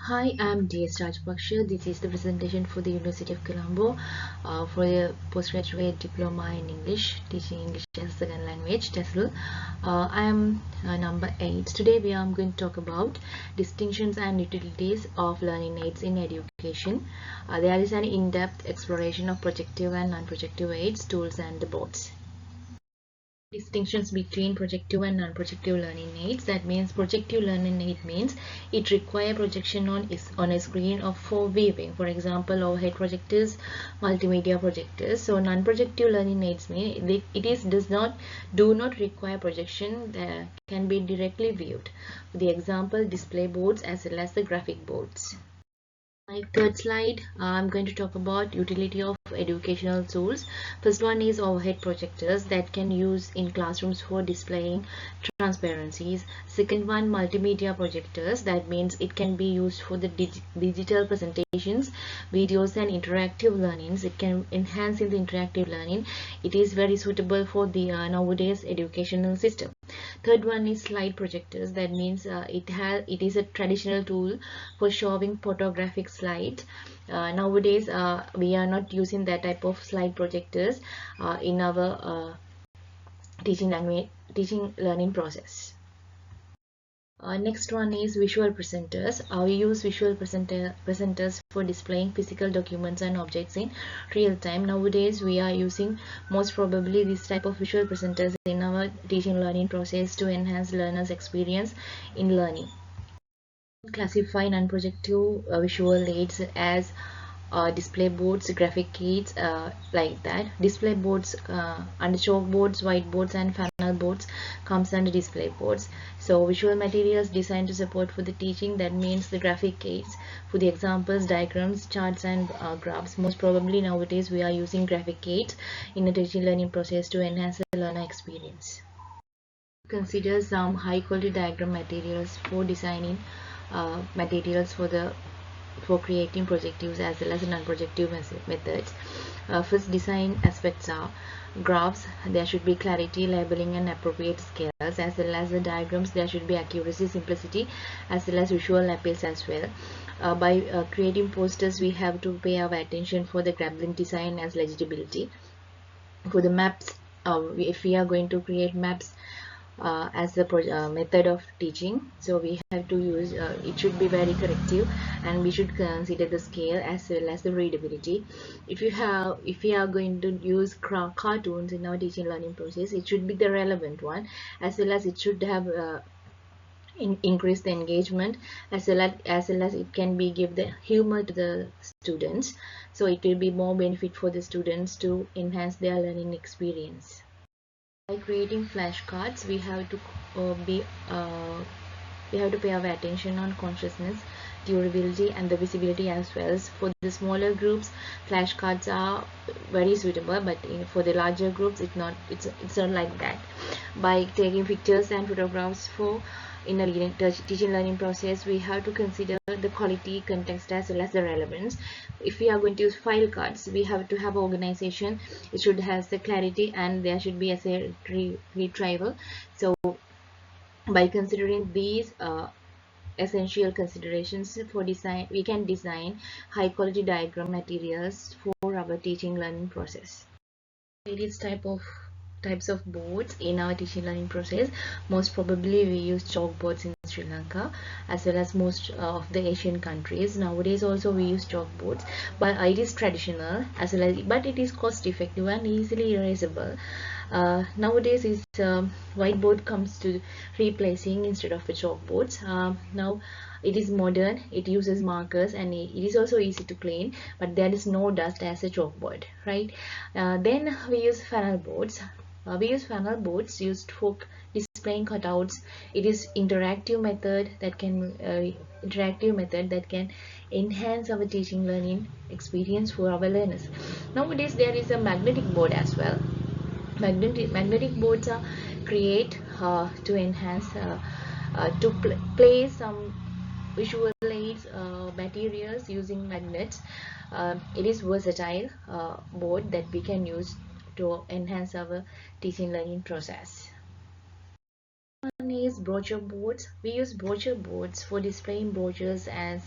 Hi, I'm DS Rajpaksha. This is the presentation for the University of Colombo for the postgraduate diploma in English, teaching English as a second language, TESOL. I am number 8. Today we are going to talk about distinctions and utilities of learning aids in education. There is an in-depth exploration of projective and non-projective aids, tools and the boards. Distinctions between projective and non-projective learning aids. That means projective learning aid means it requires projection on a screen of for viewing. For example, overhead projectors, multimedia projectors. So non-projective learning aids mean do not require projection that can be directly viewed. For the example, display boards as well as the graphic boards. My third slide, I'm going to talk about utility of educational tools. First one is overhead projectors that can use in classrooms for displaying transparencies. Second one, multimedia projectors. That means it can be used for the digital presentations, videos and interactive learnings. It can enhance in the interactive learning. It is very suitable for the nowadays educational system. Third one is slide projectors. That means it is a traditional tool for showing photographic slides. Nowadays we are not using that type of slide projectors in our teaching learning process. Next one is visual presenters. We use visual presenters for displaying physical documents and objects in real time. Nowadays we are using most probably this type of visual presenters in our teaching learning process to enhance learners' experience in learning. Classify non-projective visual aids as display boards, graphic aids, like that. Display boards under chalkboards, whiteboards and panel boards comes under display boards. So visual materials designed to support for the teaching, that means the graphic aids for the examples, diagrams, charts and graphs. Most probably nowadays we are using graphic aids in the teaching learning process to enhance the learner experience. Consider some high quality diagram materials for designing materials for creating projectives as well as non-projective methods. First, design aspects are graphs. There should be clarity, labeling and appropriate scales, as well as the diagrams. There should be accuracy, simplicity as well as visual appeals as well. By creating posters, we have to pay our attention for the graphing design as legibility. For the maps, if we are going to create maps as a method of teaching, so we have to use it should be very corrective, and we should consider the scale as well as the readability. If we are going to use cartoons in our teaching learning process, it should be the relevant one, as well as it should have increase the engagement, as well as it can be give the humor to the students, so it will be more benefit for the students to enhance their learning experience. By creating flashcards, we have to pay our attention on consciousness, durability and the visibility as well. For the smaller groups, flashcards are very suitable, but for the larger groups it's not like that. By taking pictures and photographs in a teaching learning process, we have to consider the quality, context as well as the relevance. If we are going to use file cards, we have to have organization. It should have the clarity and there should be as a retrieval. So by considering these essential considerations for design, we can design high quality diagram materials for our teaching learning process. Various types of boards in our teaching learning process. Most probably we use chalkboards in Sri Lanka as well as most of the Asian countries. Nowadays also we use chalkboards, but it is traditional as well as, but it is cost effective and easily erasable. Nowadays is whiteboard comes to replacing instead of the chalkboards. Now it is modern, it uses markers and it is also easy to clean, but there is no dust as a chalkboard, right? Then we use funnel boards. We use funnel boards used for displaying cutouts. It is interactive method that can enhance our teaching learning experience for our learners. Nowadays there is a magnetic board as well. Magnetic boards are create to enhance place some visual aids materials using magnets. It is versatile board that we can use to enhance our teaching learning process. One is brochure boards. We use brochure boards for displaying brochures as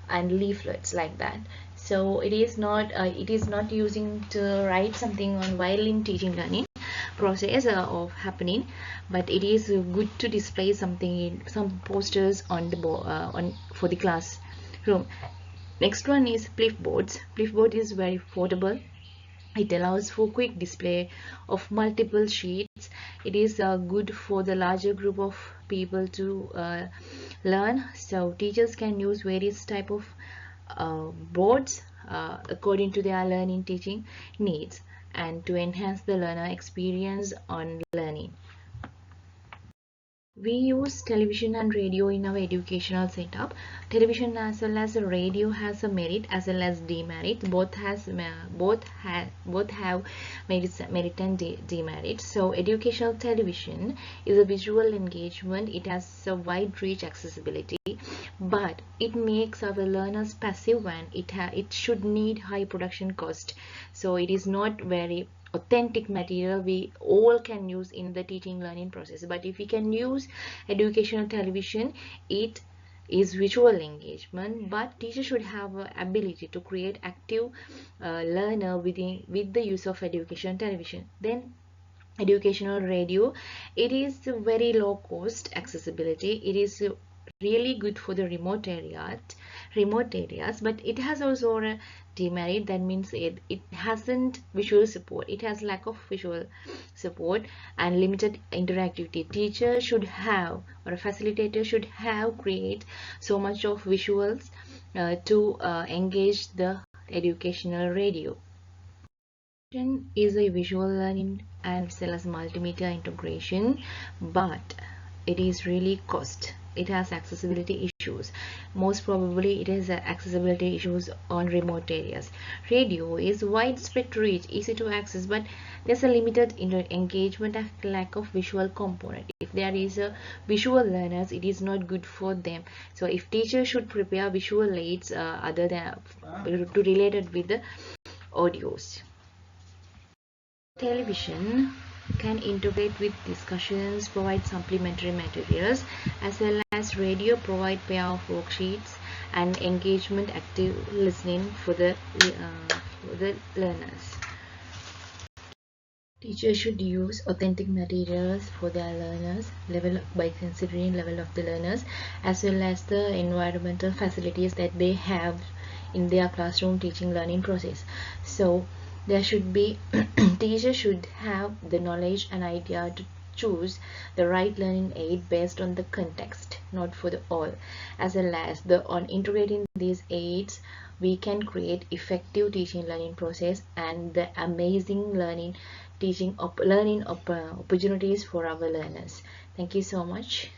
and leaflets like that. So it is not using to write something on while in teaching learning process of happening, but it is good to display something in some posters on the on for the classroom. Next one is flipboards. Flipboard is very affordable. It allows for quick display of multiple sheets. It is good for the larger group of people to learn. So teachers can use various type of boards according to their learning teaching needs and to enhance the learner experience on learning. We use television and radio in our educational setup. Television as well as radio has a merit as well as demerit. Both have merit and demerit. So educational television is a visual engagement. It has a wide reach accessibility, but it makes our learners passive and it should need high production cost. So it is not very authentic material we all can use in the teaching learning process. But if we can use educational television, it is visual engagement, but teacher should have a ability to create active learner with the use of educational television. Then educational radio, it is very low cost accessibility. It is really good for the remote areas, but it has also a demerit. That means it hasn't visual support. It has lack of visual support and limited interactivity. Teacher should have, or a facilitator should have, create so much of visuals to engage the educational radio. Is a visual learning and as well as multimedia integration, but it is really cost. It has accessibility issues. Most probably it has accessibility issues on remote areas. Radio is widespread reach, easy to access, but there's a limited engagement and lack of visual component. If there is a visual learners, it is not good for them. So if teachers should prepare visual aids other than to related with the audios. Television can integrate with discussions, provide supplementary materials, as well as radio provide pair of worksheets and engagement active listening for the learners. Teachers should use authentic materials for their learners by considering level of the learners as well as the environmental facilities that they have in their classroom teaching learning process. So there should be teachers should have the knowledge and idea to choose the right learning aid based on the context, not for the all. As well as on integrating these aids, we can create effective teaching learning process and the amazing learning opportunities for our learners. Thank you so much.